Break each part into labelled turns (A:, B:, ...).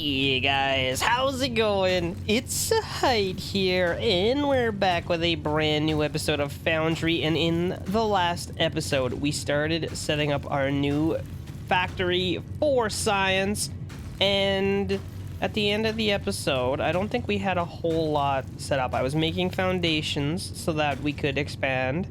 A: Hey guys, how's it going? It's Zahait here, and we're back with a brand new episode of Foundry. And in the last episode, we started setting up our new factory for science. And at the end of the episode, I don't think we had a whole lot set up. I was making foundations so that we could expand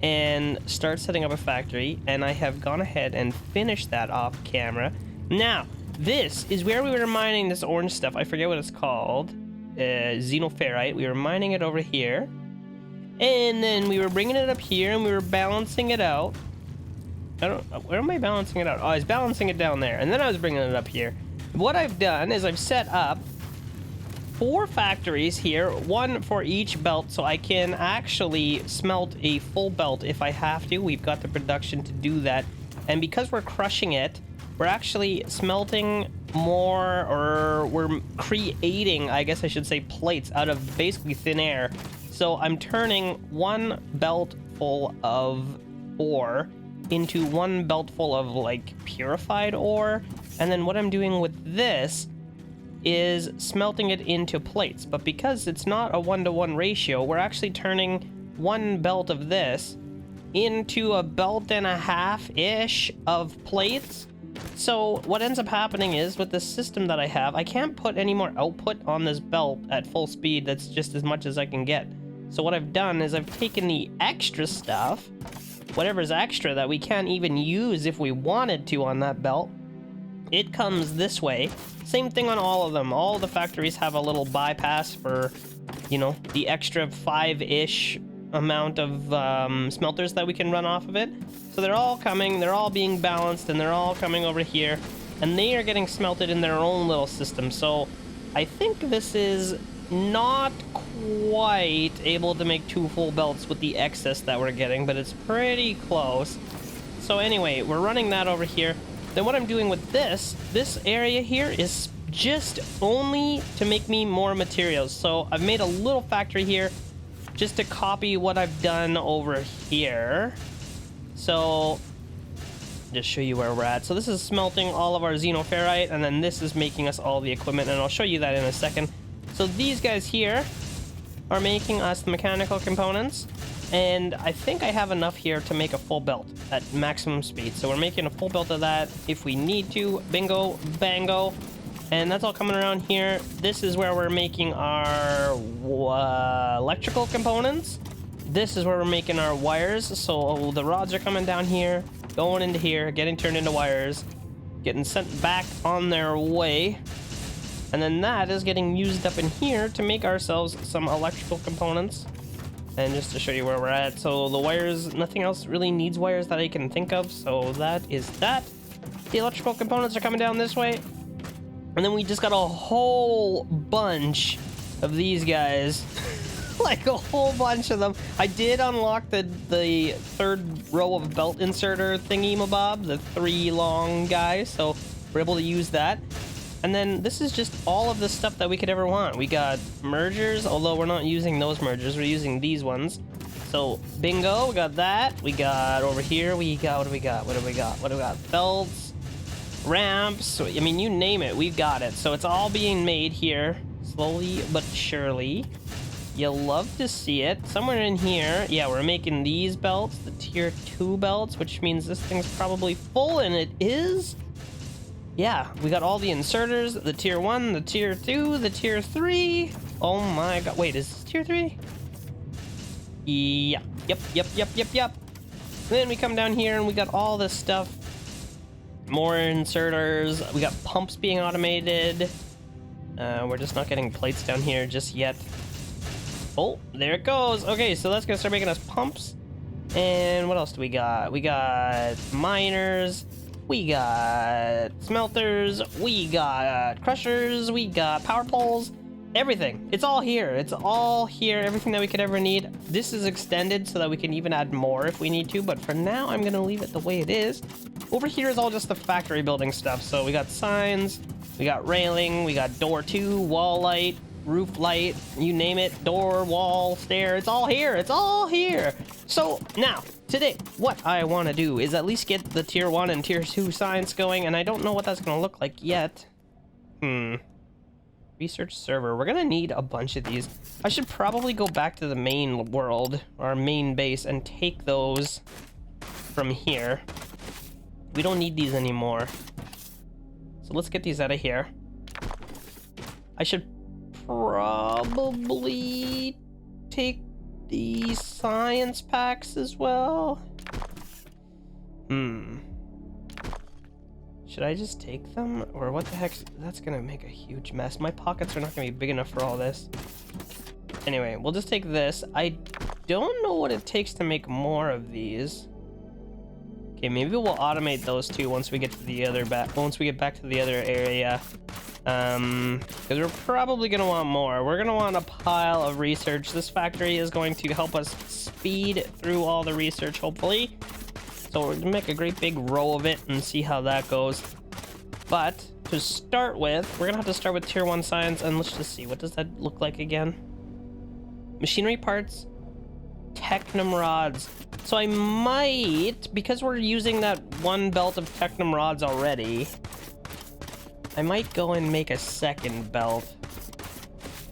A: and start setting up a factory. And I have gone ahead and finished that off camera. Now, this is where we were mining this orange stuff. I forget what it's called. Xenoferrite. We were mining it over here. And then we were bringing it up here and we were balancing it out. Where am I balancing it out? Oh, I was balancing it down there. And then I was bringing it up here. What I've done is I've set up 4 factories here. 1 for each belt. So I can actually smelt a full belt if I have to. We've got the production to do that. And because we're crushing it, we're actually smelting more, or we're creating, I guess I should say, plates out of basically thin air. So I'm turning 1 belt full of ore into 1 belt full of like purified ore. And then what I'm doing with this is smelting it into plates. But because it's not a 1-to-1 ratio, we're actually turning 1 belt of this into a belt and a half-ish of plates. So what ends up happening is, with the system that I have, I can't put any more output on this belt at full speed. That's just as much as I can get. So what I've done is I've taken the extra stuff, whatever's extra that we can't even use if we wanted to on that belt, it comes this way. Same thing on all of them. All the factories have a little bypass for, you know, the extra 5-ish amount of smelters that we can run off of it. So they're all coming, they're all being balanced, and they're all coming over here, and they are getting smelted in their own little system. So I think this is not quite able to make 2 full belts with the excess that we're getting, but it's pretty close. So anyway, we're running that over here. Then what I'm doing with this area here is just only to make me more materials. So I've made a little factory here just to copy what I've done over here. So just show you where we're at. So this is smelting all of our xenoferrite, and then this is making us all the equipment, and I'll show you that in a second. So these guys here are making us the mechanical components, and I think I have enough here to make a full belt at maximum speed. So we're making a full belt of that if we need to. Bingo, bango. And that's all coming around here. This is where we're making our electrical components. This is where we're making our wires. So the rods are coming down here, going into here, getting turned into wires, getting sent back on their way. And then that is getting used up in here to make ourselves some electrical components. And just to show you where we're at. So the wires, nothing else really needs wires that I can think of. So that is that. The electrical components are coming down this way. And then we just got a whole bunch of these guys. Like a whole bunch of them. I did unlock the 3rd row of belt inserter thingy-mabob, the 3 long guys, so we're able to use that. And then this is just all of the stuff that we could ever want. We got mergers, although we're not using those mergers, we're using these ones. So bingo, we got that. We got over here, what do we got? Belts, ramps, I mean, you name it, we've got it. So it's all being made here, slowly but surely. You'll love to see it. Somewhere in here, yeah, we're making these belts, the tier 2 belts, which means this thing's probably full, and it is. Yeah, we got all the inserters, the tier 1, the tier 2, the tier 3. Oh my god, wait, is this tier 3? Yeah, yep. Then we come down here and we got all this stuff. More inserters, we got pumps being automated. We're just not getting plates down here just yet. Oh, there it goes. Okay, so that's gonna start making us pumps. And what else do we got? We got miners, we got smelters, we got crushers, we got power poles, everything. It's all here. It's all here, everything that we could ever need. This is extended so that we can even add more if we need to, but for now, I'm gonna leave it the way it is. Over here is all just the factory building stuff. So we got signs, we got railing, we got door 2, wall light, roof light, you name it, door, wall, stair, it's all here, it's all here. So now, today, what I want to do is at least get the tier 1 and tier 2 science going, and I don't know what that's going to look like yet. Research server. We're gonna need a bunch of these. I should probably go back to the main world, our main base, and take those from here. We don't need these anymore. So let's get these out of here. I should probably take the science packs as well. Should I just take them? Or what the heck? That's gonna make a huge mess. My pockets are not gonna be big enough for all this. Anyway, we'll just take this. I don't know what it takes to make more of these. Okay, maybe we'll automate those two once we get to the other once we get back to the other area. Because we're probably gonna want more. We're gonna want a pile of research. This factory is going to help us speed through all the research, hopefully. So we're gonna make a great big row of it and see how that goes. But to start with, we're gonna have to start with tier 1 science, and let's just see, what does that look like again? Machinery parts, technum rods. So I might, because we're using that one belt of technum rods already, I might go and make a second belt.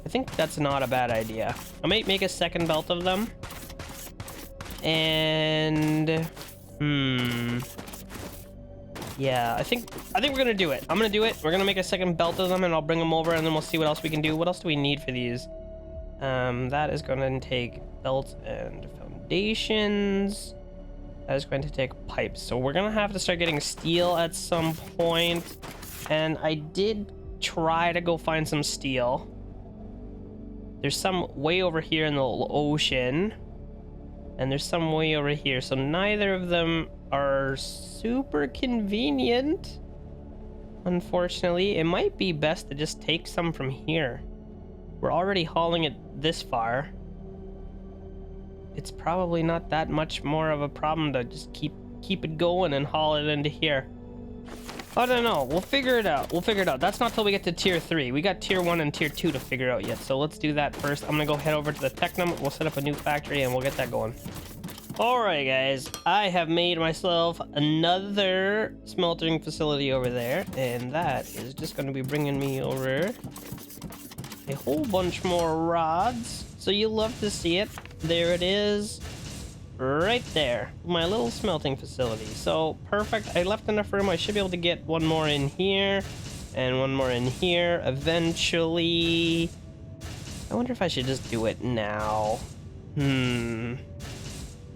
A: I think that's not a bad idea. I might make a second belt of them. And yeah, I think we're gonna do it. I'm gonna do it. We're gonna make a second belt of them, and I'll bring them over, and then we'll see what else we can do. What else do we need for these? That is going to take belts and foundations. That is going to take pipes. So we're gonna have to start getting steel at some point. And I did try to go find some steel. There's some way over here in the ocean. And there's some way over here. So neither of them are super convenient. Unfortunately, it might be best to just take some from here. We're already hauling it this far. It's probably not that much more of a problem to just keep it going and haul it into here. I don't know. We'll figure it out. That's not till we get to tier 3. We got tier 1 and tier 2 to figure out yet. So let's do that first. I'm gonna go head over to the Technum. We'll set up a new factory and we'll get that going. Alright guys, I have made myself another smelting facility over there. And that is just gonna be bringing me over a whole bunch more rods. So you'll love to see it. There it is. Right there, my little smelting facility. So perfect. I left enough room. I should be able to get one more in here and one more in here eventually. I wonder if I should just do it now. Nah,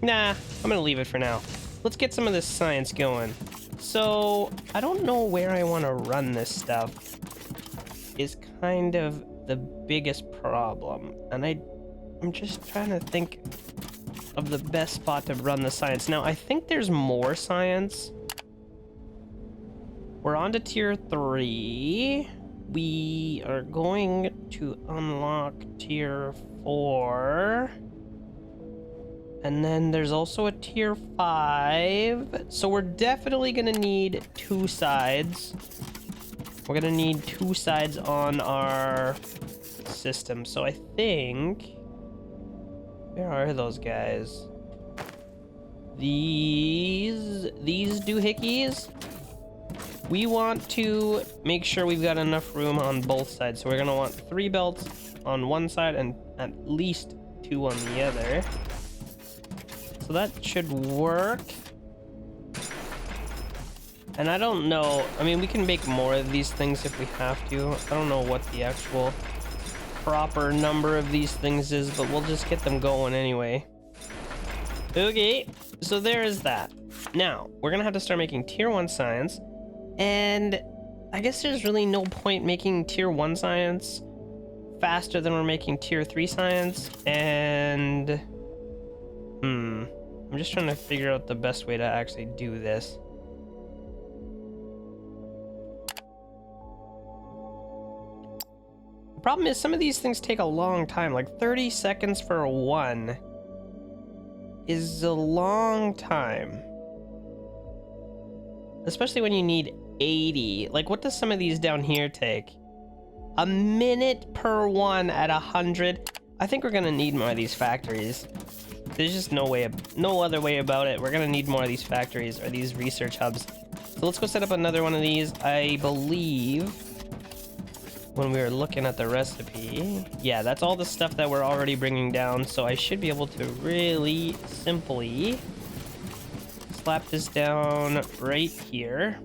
A: I'm gonna leave it for now. Let's get some of this science going. So I don't know where I want to run this stuff is kind of the biggest problem, and I'm just trying to think of the best spot to run the science. Now, I think there's more science. We're on to tier 3. We are going to unlock tier 4. And then there's also a tier 5. So we're definitely gonna need 2 sides. We're gonna need 2 sides on our system. So I think... where are those guys? These doohickeys? We want to make sure we've got enough room on both sides. So we're gonna want 3 belts on one side and at least 2 on the other. So that should work. And I don't know, I mean, we can make more of these things if we have to. I don't know what the actual proper number of these things is, but we'll just get them going anyway. Okay, so there is that. Now, we're gonna have to start making tier 1 science, and I guess there's really no point making tier 1 science faster than we're making tier 3 science, and... I'm just trying to figure out the best way to actually do this. The problem is some of these things take a long time, like 30 seconds for one is a long time. Especially when you need 80. Like, what does some of these down here take? A minute per one at 100. I think we're gonna need more of these factories. There's just no other way about it. We're gonna need more of these factories or these research hubs. So let's go set up another one of these. I believe when we were looking at the recipe. Yeah, that's all the stuff that we're already bringing down, so I should be able to really simply slap this down right here.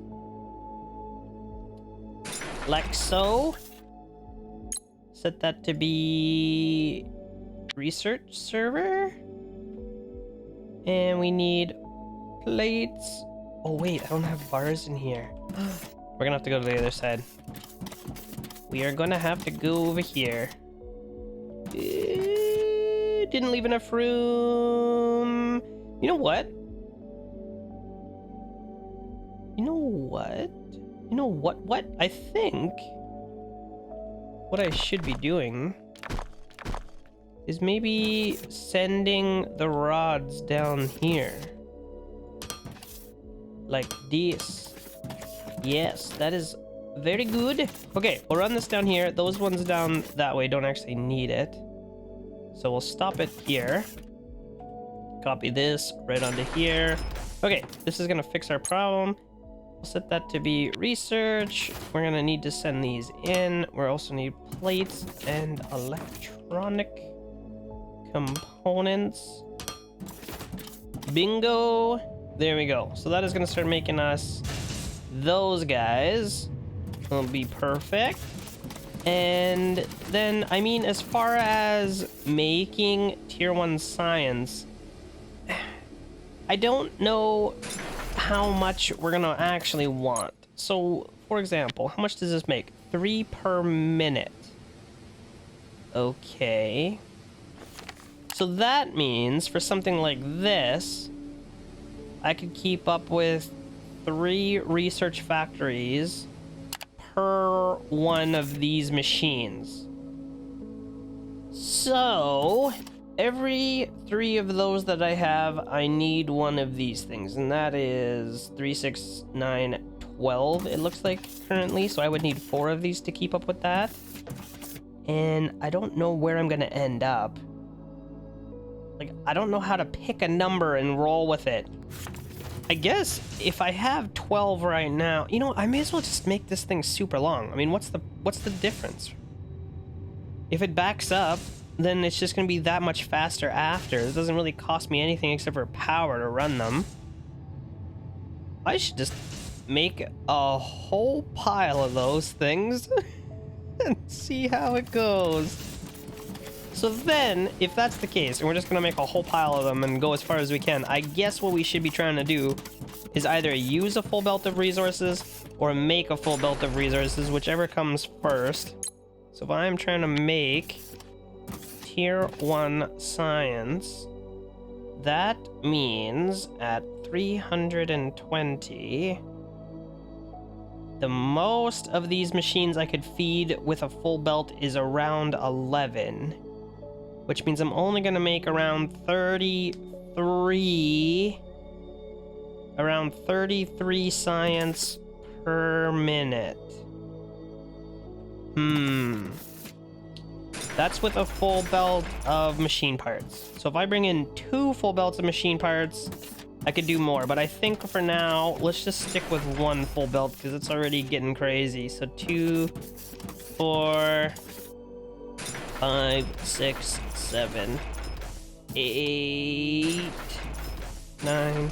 A: Like so. Set that to be research server. And we need plates. Oh wait, I don't have bars in here. We're gonna have to go to the other side. We are gonna have to go over here. Didn't leave enough room. You know what? What? I think what I should be doing is maybe sending the rods down here. Like this. Yes, that is very good. Okay, we'll run this down here. Those ones down that way don't actually need it. So we'll stop it here. Copy this right onto here. Okay, this is gonna fix our problem. We'll set that to be research. We're gonna need to send these in. We'll also need plates and electronic components. Bingo. There we go. So that is gonna start making us those guys. Will be perfect. And then, I mean, as far as making tier 1 science, I don't know how much we're gonna actually want. So, for example, how much does this make? 3 per minute. Okay. So that means for something like this, I could keep up with 3 research factories per one of these machines. So every 3 of those that I have, I need one of these things, and that is 3, 6, 9, 12 it looks like currently. So I would need 4 of these to keep up with that, and I don't know where I'm gonna end up. Like, I don't know how to pick a number and roll with it. I guess if I have 12 right now, you know, I may as well just make this thing super long. I mean, what's the difference? If it backs up, then it's just gonna be that much faster after. It doesn't really cost me anything except for power to run them. I should just make a whole pile of those things and see how it goes. So then, if that's the case, and we're just gonna make a whole pile of them and go as far as we can, I guess what we should be trying to do is either use a full belt of resources or make a full belt of resources, whichever comes first. So if I'm trying to make tier 1 science, that means at 320, the most of these machines I could feed with a full belt is around 11. Which means I'm only gonna make around 33 science per minute. That's with a full belt of machine parts. So if I bring in 2 full belts of machine parts, I could do more. But I think for now, let's just stick with 1 full belt because it's already getting crazy. So 2, 4, 5, 6, 7, 8, 9,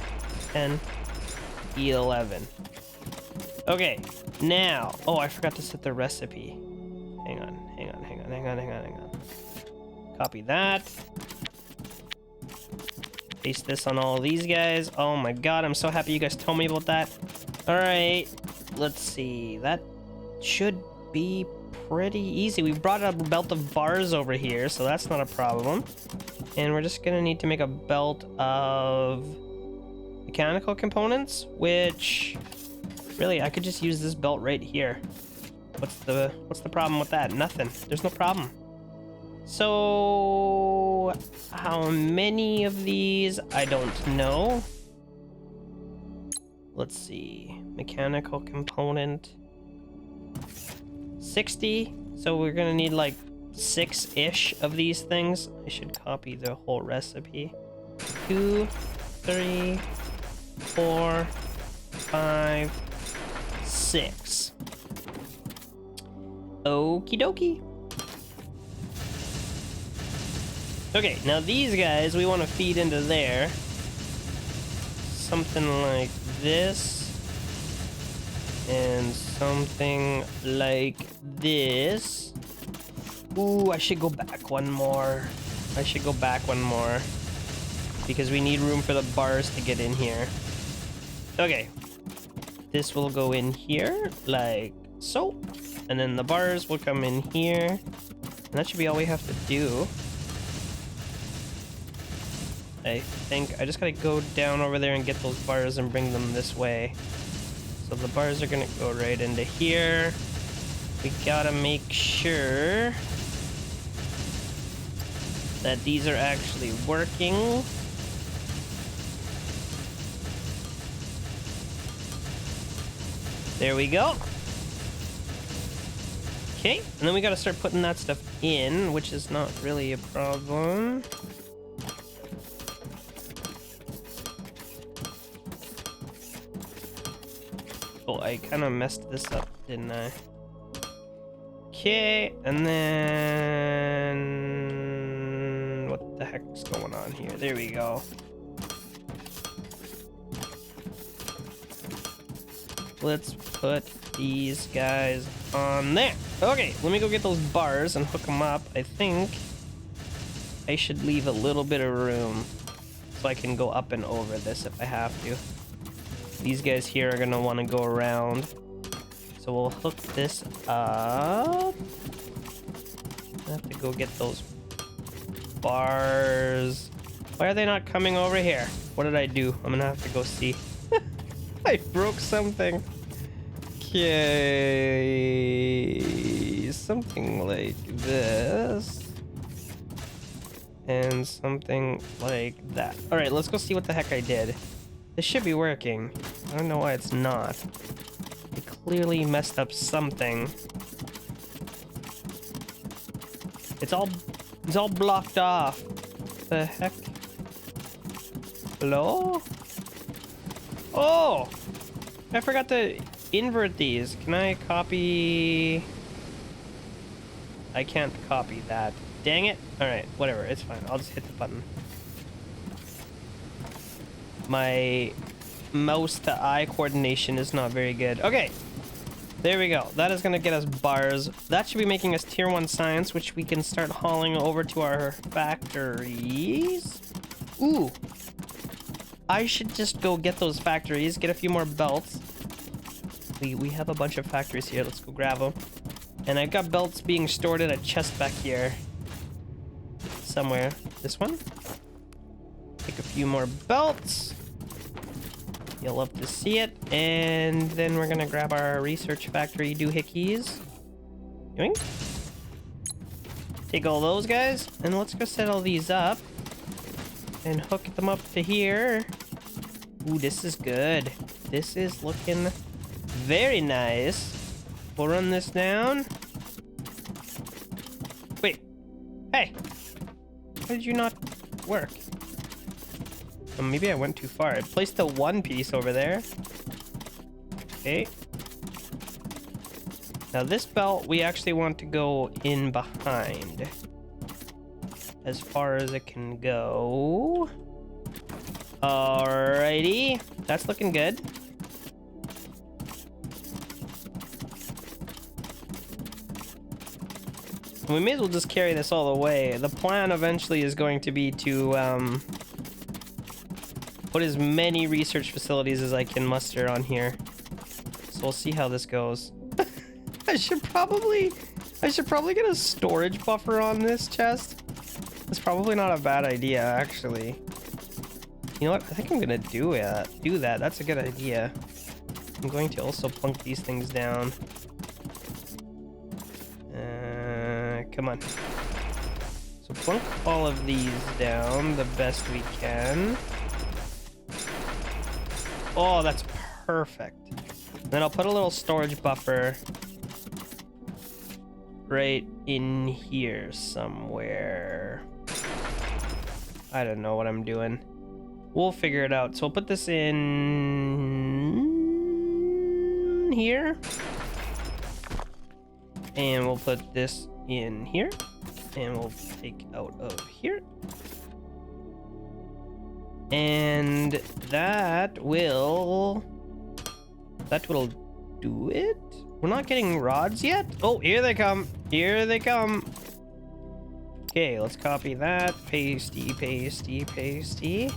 A: 10, 11. Okay, now, oh, I forgot to set the recipe. Hang on. Copy that. Paste this on all these guys. Oh my god, I'm so happy you guys told me about that. All right, let's see. That should be pretty easy. We brought a belt of bars over here, so that's not a problem. And we're just gonna need to make a belt of mechanical components, which really I could just use this belt right here. What's the problem with that? Nothing. There's no problem. So how many of these? I don't know. Let's see. Mechanical component 60, so we're gonna need like 6-ish of these things. I should copy the whole recipe. 2, 3, 4, 5, 6. Okie dokie. Okay, now these guys we want to feed into there. Something like this. And something like this. Ooh, I should go back one more. Because we need room for the bars to get in here. Okay. This will go in here, like so. And then the bars will come in here. And that should be all we have to do. I think I just gotta go down over there and get those bars and bring them this way. So the bars are gonna go right into here. We gotta make sure that these are actually working. There we go. Okay, and then we gotta start putting that stuff in, which is not really a problem. Oh, I kind of messed this up, didn't I? Okay, and then... what the heck's going on here? There we go. Let's put these guys on there. Okay, let me go get those bars and hook them up. I think I should leave a little bit of room so I can go up and over this if I have to. These guys here are gonna want to go around. So we'll hook this up. I have to go get those bars. Why are they not coming over here? What did I do? I'm gonna have to go see. I broke something. Okay. Something like this. And something like that. Alright, let's go see what the heck I did. This should be working. I don't know why it's not. I clearly messed up something. It's all blocked off. What the heck? Hello? Oh! I forgot to invert these. Can I copy? I can't copy that. Dang it. Alright, whatever. It's fine. I'll just hit the button. My mouse to eye coordination is not very good. Okay. There we go. That is going to get us bars. That should be making us tier 1 science, which we can start hauling over to our factories. Ooh. I should just go get those factories, get a few more belts. We have a bunch of factories here. Let's go grab them. And I've got belts being stored in a chest back here. Somewhere. This one? Take a few more belts. You'll love to see it. And then we're gonna grab our research factory doohickeys. Yoink. Take all those guys. And let's go set all these up. And hook them up to here. Ooh, this is good. This is looking very nice. We'll run this down. Wait. Hey. Why did you not work? Oh, maybe I went too far. I placed the one piece over there. Okay. Now this belt, we actually want to go in behind. As far as it can go. Alrighty. That's looking good. We may as well just carry this all the way. The plan eventually is going to be to put as many research facilities as I can muster on here. So we'll see how this goes. I should probably get a storage buffer on this chest. It's probably not a bad idea, actually. You know what? I think I'm gonna do that. That's a good idea. I'm going to also plunk these things down. Come on. So plunk all of these down the best we can. Oh, that's perfect. Then I'll put a little storage buffer right in here somewhere. I don't know what I'm doing. We'll figure it out. So I'll put this in here. And we'll put this in here. And we'll take out of here. And that will do it. We're not getting rods yet. Oh, here they come. Here they come. Okay, let's copy that. Pasty, pasty, pasty.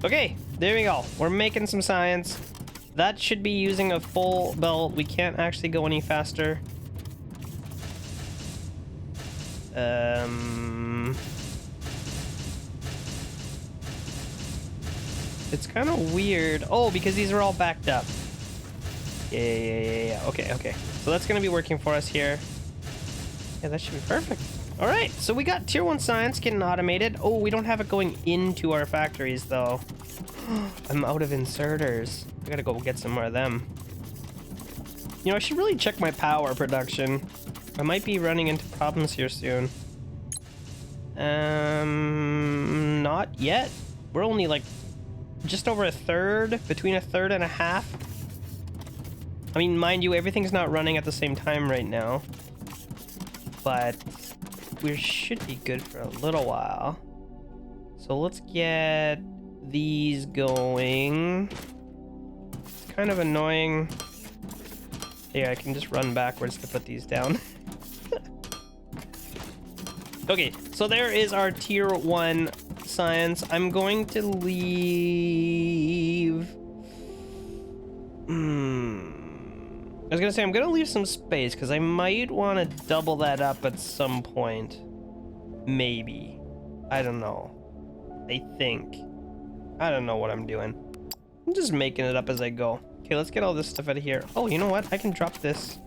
A: Okay, there we go. We're making some science. That should be using a full belt. We can't actually go any faster. It's kind of weird. Oh, because these are all backed up. Yeah. Okay. So that's going to be working for us here. Yeah, that should be perfect. All right, so we got tier 1 science getting automated. Oh, we don't have it going into our factories, though. I'm out of inserters. I gotta go get some more of them. You know, I should really check my power production. I might be running into problems here soon. Not yet. We're only like just over a third, between a third and a half. I mean, mind you, everything's not running at the same time right now. But we should be good for a little while. So let's get these going. It's kind of annoying. Yeah, I can just run backwards to put these down. Okay, so there is our tier 1 science. I'm going to leave... I was gonna say I'm gonna leave some space because I might want to double that up at some point. Maybe. I don't know. I think. I don't know what I'm doing. I'm just making it up as I go. Okay, let's get all this stuff out of here. Oh, you know what? I can drop this.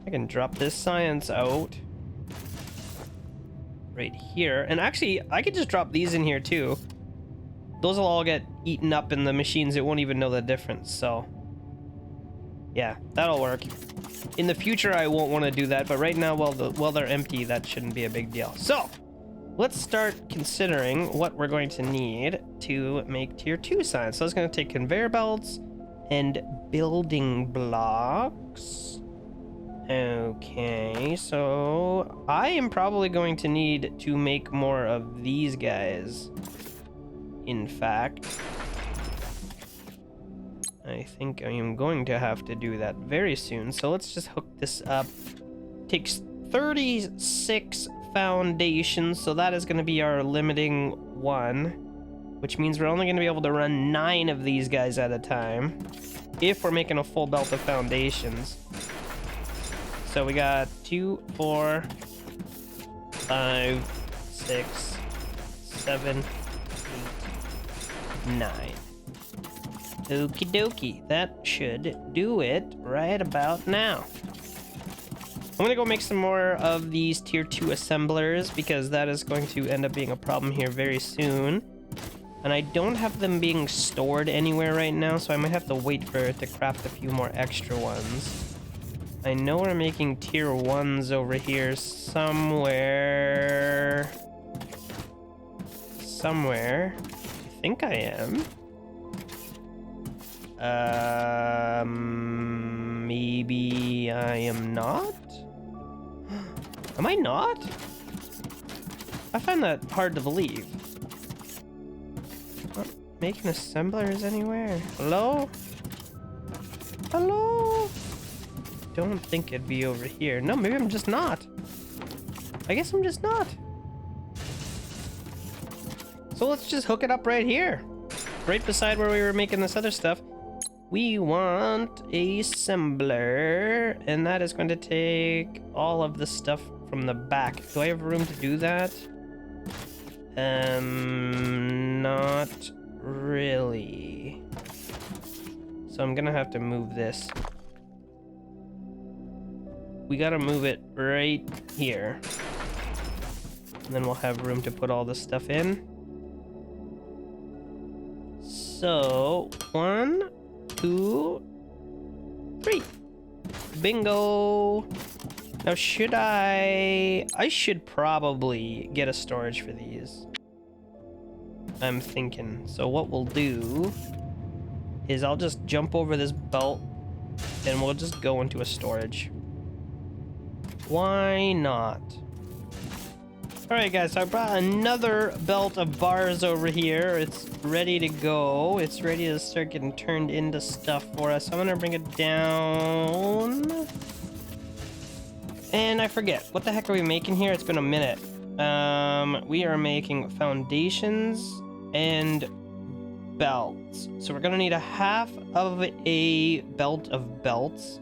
A: I can drop this science out. Right here. And actually, I could just drop these in here too. Those will all get eaten up in the machines. It won't even know the difference, so... yeah, that'll work. In the future, I won't want to do that, but right now, while they're empty, that shouldn't be a big deal. So, let's start considering what we're going to need to make tier 2 science. So it's going to take conveyor belts and building blocks. Okay, so I am probably going to need to make more of these guys. In fact, I think I am going to have to do that very soon. So let's just hook this up. Takes 36 foundations, so that is going to be our limiting one, which means we're only going to be able to run 9 of these guys at a time if we're making a full belt of foundations. So we got 2, 4, 5, 6, 7, 8, 9. Okie dokie, that should do it right about now. I'm gonna go make some more of these tier 2 assemblers because that is going to end up being a problem here very soon. And I don't have them being stored anywhere right now, so I might have to wait for it to craft a few more extra ones. I know we're making tier 1s over here somewhere. I think I am. Maybe I am not? Am I not? I find that hard to believe. Not making assemblers anywhere. Hello? Hello? Don't think it'd be over here. No, maybe I'm just not. I guess I'm just not. So let's just hook it up right here. Right beside where we were making this other stuff. We want a assembler, and that is going to take all of the stuff from the back. Do I have room to do that? Not really. So I'm gonna have to move this. We gotta move it right here. And then we'll have room to put all this stuff in. So, 1, 2, 3. Bingo. Now should I should probably get a storage for these. I'm thinking. So what we'll do is I'll just jump over this belt and we'll just go into a storage. Why not? Alright guys, so I brought another belt of bars over here. It's ready to go. It's ready to start getting turned into stuff for us. So I'm gonna bring it down. And I forget, what the heck are we making here? It's been a minute. We are making foundations and belts. So we're gonna need a half of a belt of belts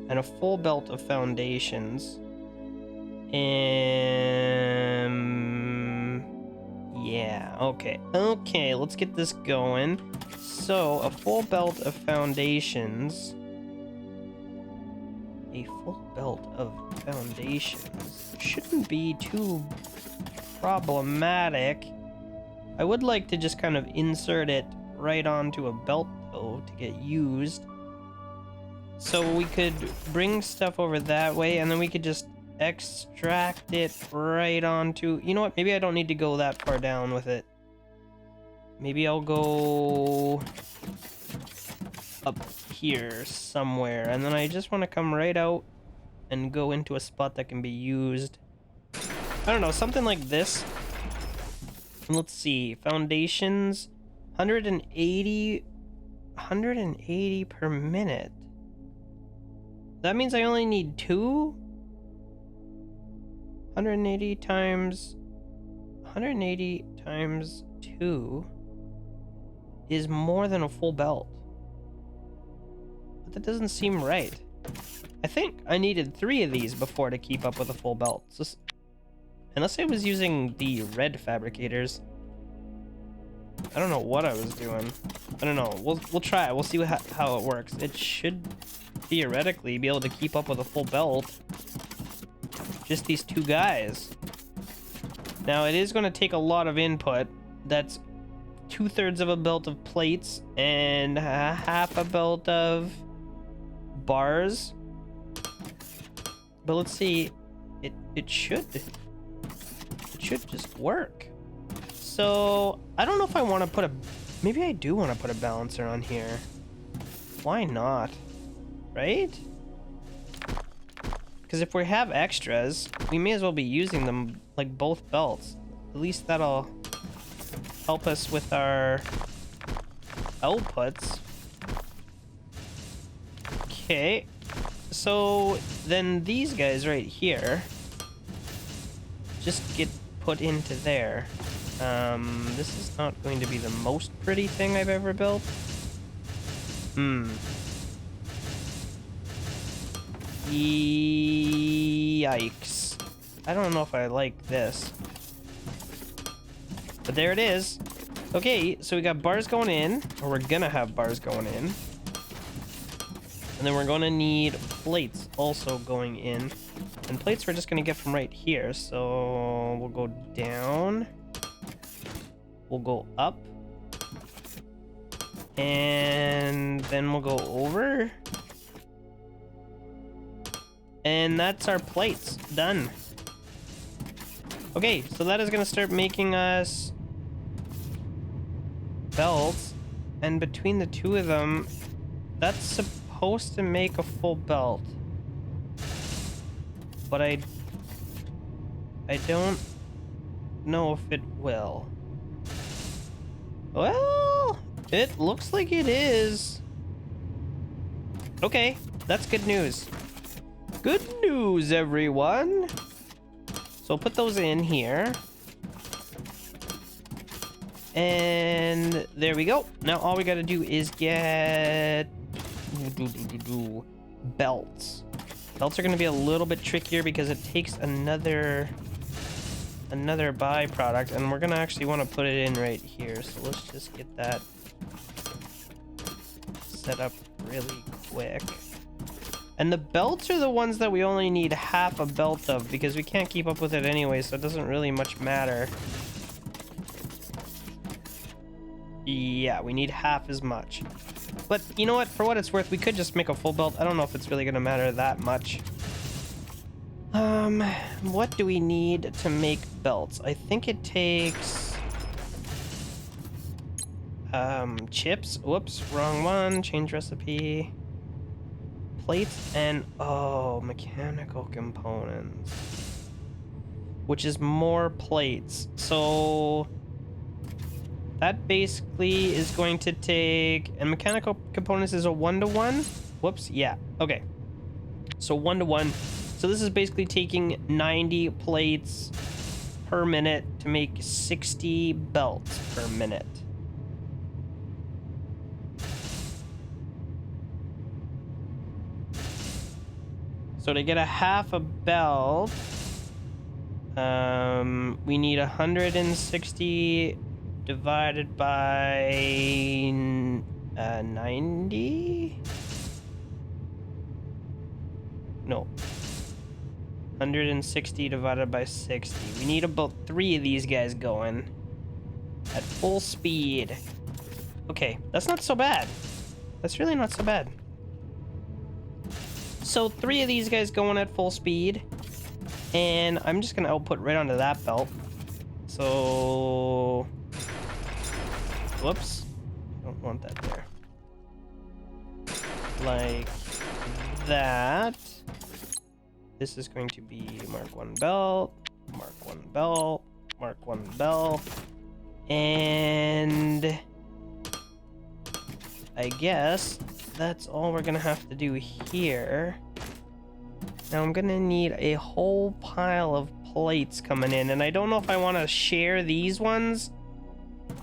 A: and a full belt of foundations. Yeah, okay, let's get this going. So a full belt of foundations. A full belt of foundations shouldn't be too problematic. I would like to just kind of insert it right onto a belt though to get used. So we could bring stuff over that way and then we could just extract it right onto... You know what? Maybe I don't need to go that far down with it. Maybe I'll go up here somewhere and then I just want to come right out and go into a spot that can be used. I don't know, something like this. Let's see, foundations, 180 per minute. That means I only need 2? 180 times 2 is more than a full belt. But that doesn't seem right. I think I needed 3 of these before to keep up with a full belt. Unless I was using the red fabricators. I don't know what I was doing. I don't know. We'll try it. We'll see how it works. It should theoretically be able to keep up with a full belt. Just these 2 guys. Now it is going to take a lot of input. That's 2/3 of a belt of plates and half a belt of bars. But let's see. It should just work. So I don't know if I want to put a... Maybe I do want to put a balancer on here. Why not? Right? Because if we have extras, we may as well be using them like both belts. At least that'll help us with our outputs. Okay. So then these guys right here just get put into there. This is not going to be the most pretty thing I've ever built. Yikes. I don't know if I like this. But there it is. Okay, so we got bars going in, or we're gonna have bars going in. And then we're gonna need plates also going in. And plates we're just gonna get from right here. So we'll go down. We'll go up. And then we'll go over. And that's our plates. Done. Okay, so that is gonna start making us belts. And between the 2 of them, that's supposed to make a full belt. But I don't know if it will. Well, it looks like it is. Okay, that's good news. Good news, everyone. So I'll put those in here. And there we go. Now all we gotta do is get belts. Belts are gonna be a little bit trickier because it takes another byproduct, and we're gonna actually want to put it in right here. So let's just get that set up really quick. And the belts are the ones that we only need half a belt of because we can't keep up with it anyway, so it doesn't really much matter. Yeah, we need half as much. But you know what? For what it's worth, we could just make a full belt. I don't know if it's really going to matter that much. What do we need to make belts? I think it takes... Chips. Whoops, wrong one. Change recipe. Plates and, oh, mechanical components. Which is more plates. So that basically is going to take, and mechanical components is a 1-to-1. Whoops, yeah, okay. So 1-to-1. So this is basically taking 90 plates per minute to make 60 belts per minute. So to get a half a belt, we need 160 divided by 90? No. 160 divided by 60. We need about 3 of these guys going at full speed. Okay, that's not so bad. That's really not so bad. So 3 of these guys going at full speed, and I'm just gonna output right onto that belt. So, whoops, don't want that there. Like that. This is going to be Mark 1 belt, Mark 1 belt, Mark 1 belt, and I guess that's all we're gonna have to do here. Now I'm gonna need a whole pile of plates coming in, and I don't know if I want to share these ones.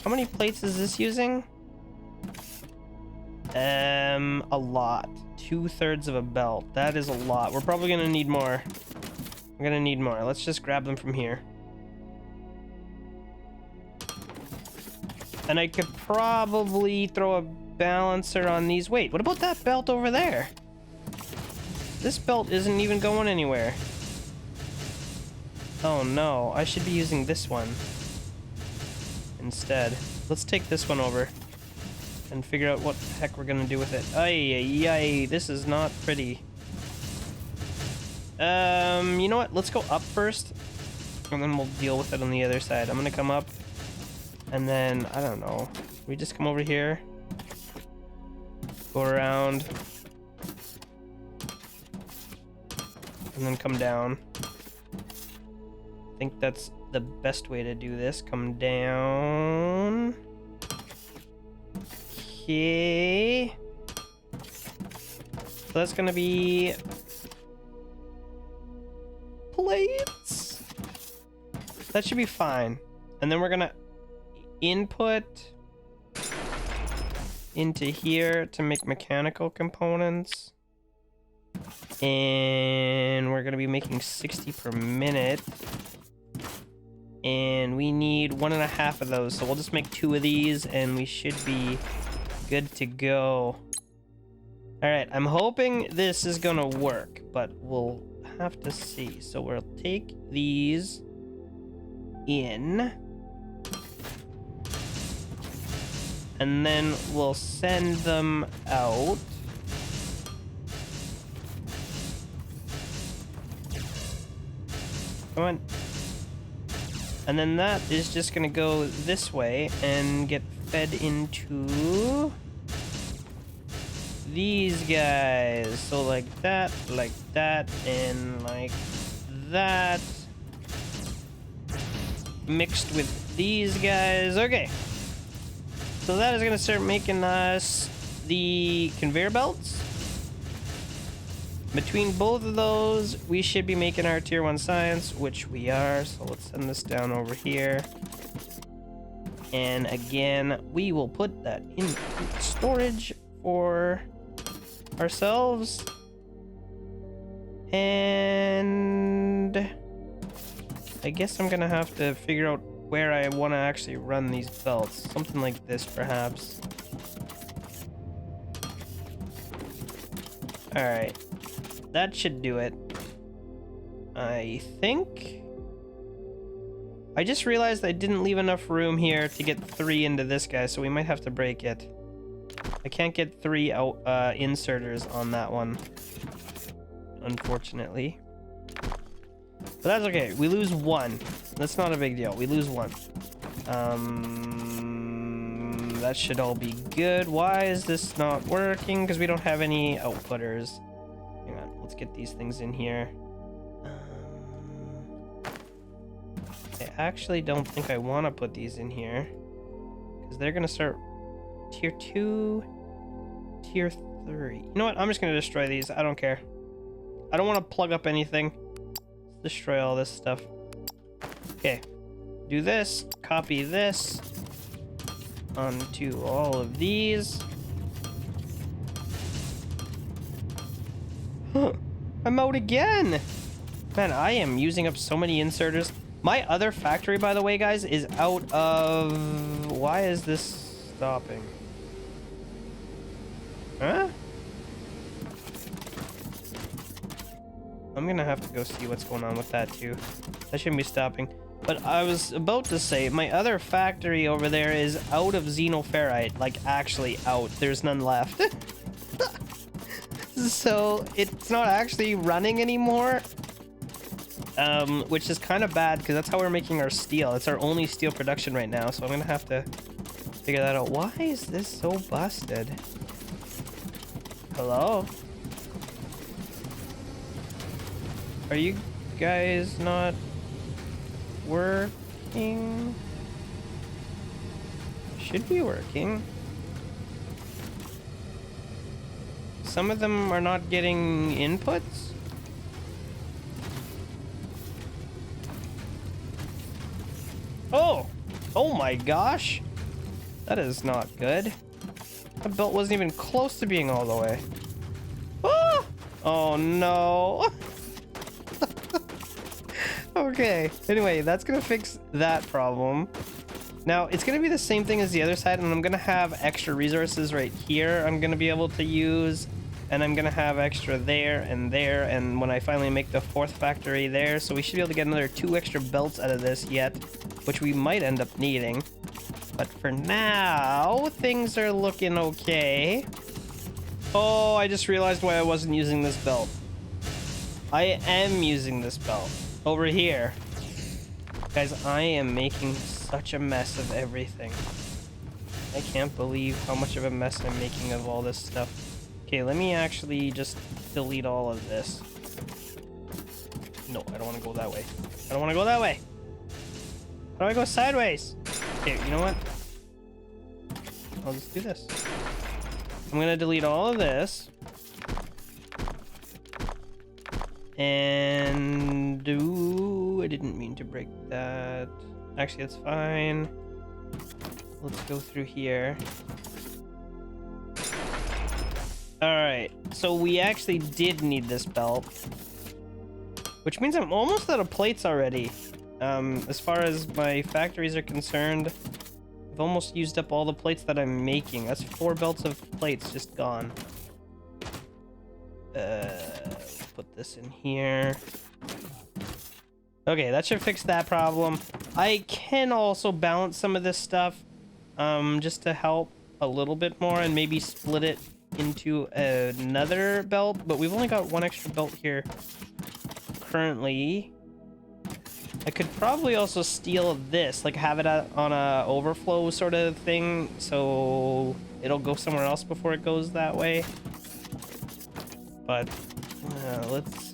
A: How many plates is this using? A lot. 2/3 of a belt. That is a lot. We're probably gonna need more. We're gonna need more. Let's just grab them from here. And I could probably throw a balancer on these. Wait, what about that belt over there? This belt isn't even going anywhere. Oh no, I should be using this one instead. Let's take this one over and figure out what the heck we're gonna do with it. Ay, ay, ay, this is not pretty. You know what? Let's go up first, and then we'll deal with it on the other side. I'm gonna come up, and then, I don't know. We just come over here, go around, and then come down. I think that's the best way to do this. Come down. Okay. So that's gonna be plates. That should be fine. And then we're gonna input into here to make mechanical components. And we're gonna be making 60 per minute. And we need 1.5 of those, so we'll just make 2 of these and we should be good to go. Alright, I'm hoping this is gonna work, but we'll have to see. So we'll take these in, and then we'll send them out. Come on. And then that is just gonna go this way and get fed into these guys. So like that, and like that. Mixed with these guys. Okay. So that is gonna start making us the conveyor belts. Between both of those, we should be making our tier 1 science, which we are. So let's send this down over here. And again, we will put that in storage for ourselves. And I guess I'm gonna have to figure out where I want to actually run these belts. Something like this, perhaps. Alright. That should do it. I think. I just realized I didn't leave enough room here to get 3 into this guy, so we might have to break it. I can't get 3 out, inserters on that one, unfortunately. But that's okay. We lose 1. That's not a big deal. We lose 1. that should all be good. Why is this not working? Because we don't have any outputters. Hang on, let's get these things in here. I actually don't think I want to put these in here, because they're going to start tier 2, tier 3. You know what? I'm just going to destroy these. I don't care. I don't want to plug up anything. Let's destroy all this stuff. Okay. Do this. Copy this onto all of these. I'm out again. Man, I am using up so many inserters. My other factory, by the way, guys, is out of... Why is this stopping? Huh? I'm gonna have to go see what's going on with that, too. That shouldn't be stopping. But I was about to say, my other factory over there is out of xenoferrite. Like, actually out. There's none left. So, it's not actually running anymore. Which is kind of bad, because that's how we're making our steel. It's our only steel production right now, so I'm gonna have to figure that out. Why is this so busted? Hello? Are you guys not working? Should be working. Some of them are not getting inputs. Oh my gosh. That is not good. That belt wasn't even close to being all the way. Ah! Oh no. Okay, anyway, that's gonna fix that problem. Now, it's gonna be the same thing as the other side, and I'm gonna have extra resources right here I'm gonna be able to use, and I'm gonna have extra there, and when I finally make the 4th factory there, so we should be able to get another 2 extra belts out of this yet, which we might end up needing. But for now, things are looking okay. Oh, I just realized why I wasn't using this belt. I am using this belt. Over here. Guys, I am making such a mess of everything. I can't believe how much of a mess I'm making of all this stuff. Okay, let me actually just delete all of this. No, I don't want to go that way. I don't want to go that way. How do I go sideways? Okay, you know what? I'll just do this. I'm gonna delete all of this. And I didn't mean to break that. Actually, that's fine. Let's go through here. Alright, so we actually did need this belt. Which means I'm almost out of plates already. As far as my factories are concerned, I've almost used up all the plates that I'm making. That's 4 belts of plates just gone. Put this in here. Okay, that should fix that problem. I can also balance some of this stuff, just to help a little bit more, and maybe split it into another belt, but we've only got 1 extra belt here currently. I could probably also steal this, like have it on a overflow sort of thing, so it'll go somewhere else before it goes that way. But let's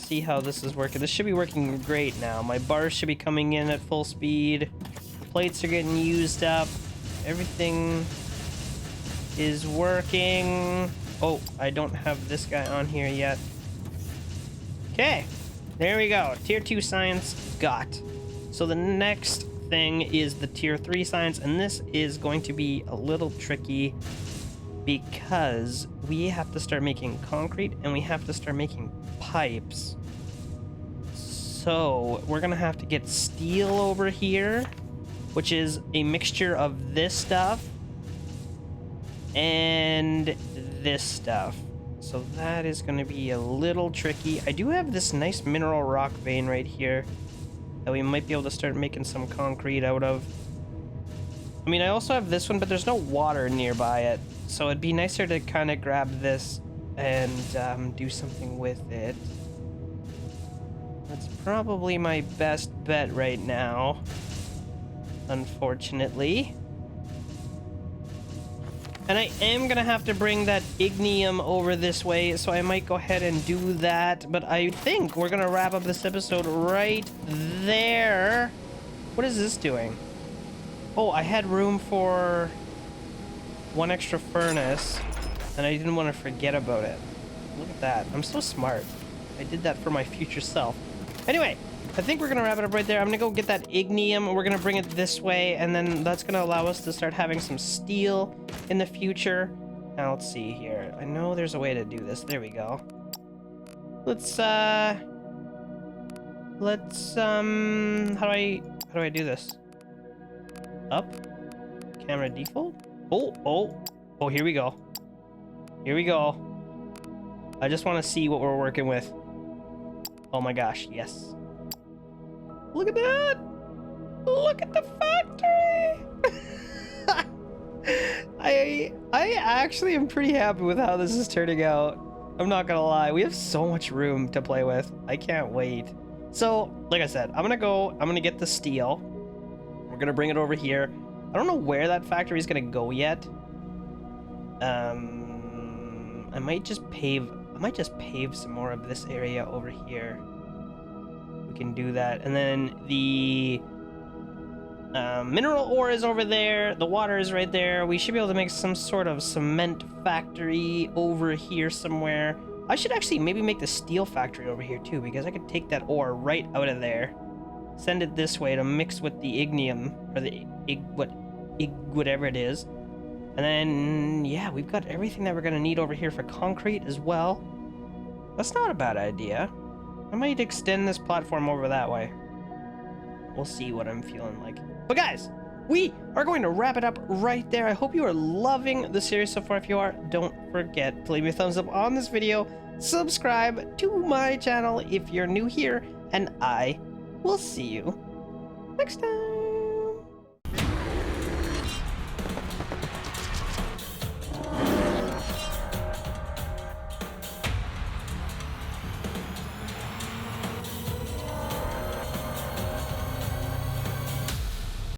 A: see how this is working. This should be working great now. My bars should be coming in at full speed. Plates are getting used up. Everything is working. Oh, I don't have this guy on here yet. Okay, there we go. Tier 2 science got. So the next thing is the tier 3 science, and this is going to be a little tricky because we have to start making concrete and we have to start making pipes. So we're gonna have to get steel over here, which is a mixture of this stuff and this stuff. So that is going to be a little tricky. I do have this nice mineral rock vein right here that we might be able to start making some concrete out of. I mean, I also have this one, but there's no water nearby it. So it'd be nicer to kind of grab this and do something with it. That's probably my best bet right now. unfortunately. And I am gonna have to bring that ignium over this way, so I might go ahead and do that. But I think we're gonna wrap up this episode right there. What is this doing? Oh, I had room for one extra furnace, and I didn't want to forget about it. Look at that. I'm so smart. I did that for my future self. Anyway, I think we're gonna wrap it up right there. I'm gonna go get that ignium. We're gonna bring it this way, and then that's gonna allow us to start having some steel in the future. Now let's see here. I know there's a way to do this. There we go. Let's how do I do this? Up? Camera default? Oh, here we go. Here we go. I just want to see what we're working with. Oh my gosh, yes. Look at that! Look at the factory! I actually am pretty happy with how this is turning out. I'm not gonna lie, we have so much room to play with. I can't wait. So, like I said, I'm gonna get the steel. We're gonna bring it over here. I don't know where that factory is gonna go yet. I might just pave some more of this area over here. We can do that. And then the mineral ore is over there. The water is right there. We should be able to make some sort of cement factory over here somewhere. I should actually maybe make the steel factory over here too, because I could take that ore right out of there, send it this way to mix with the ignium, or the whatever it is. And then, yeah, we've got everything that we're gonna need over here for concrete as well. That's not a bad idea. I might extend this platform over that way. We'll see what I'm feeling like. But guys, we are going to wrap it up right there. I hope you are loving the series so far. If you are, don't forget to leave me a thumbs up on this video. Subscribe to my channel if you're new here, and I will see you next time.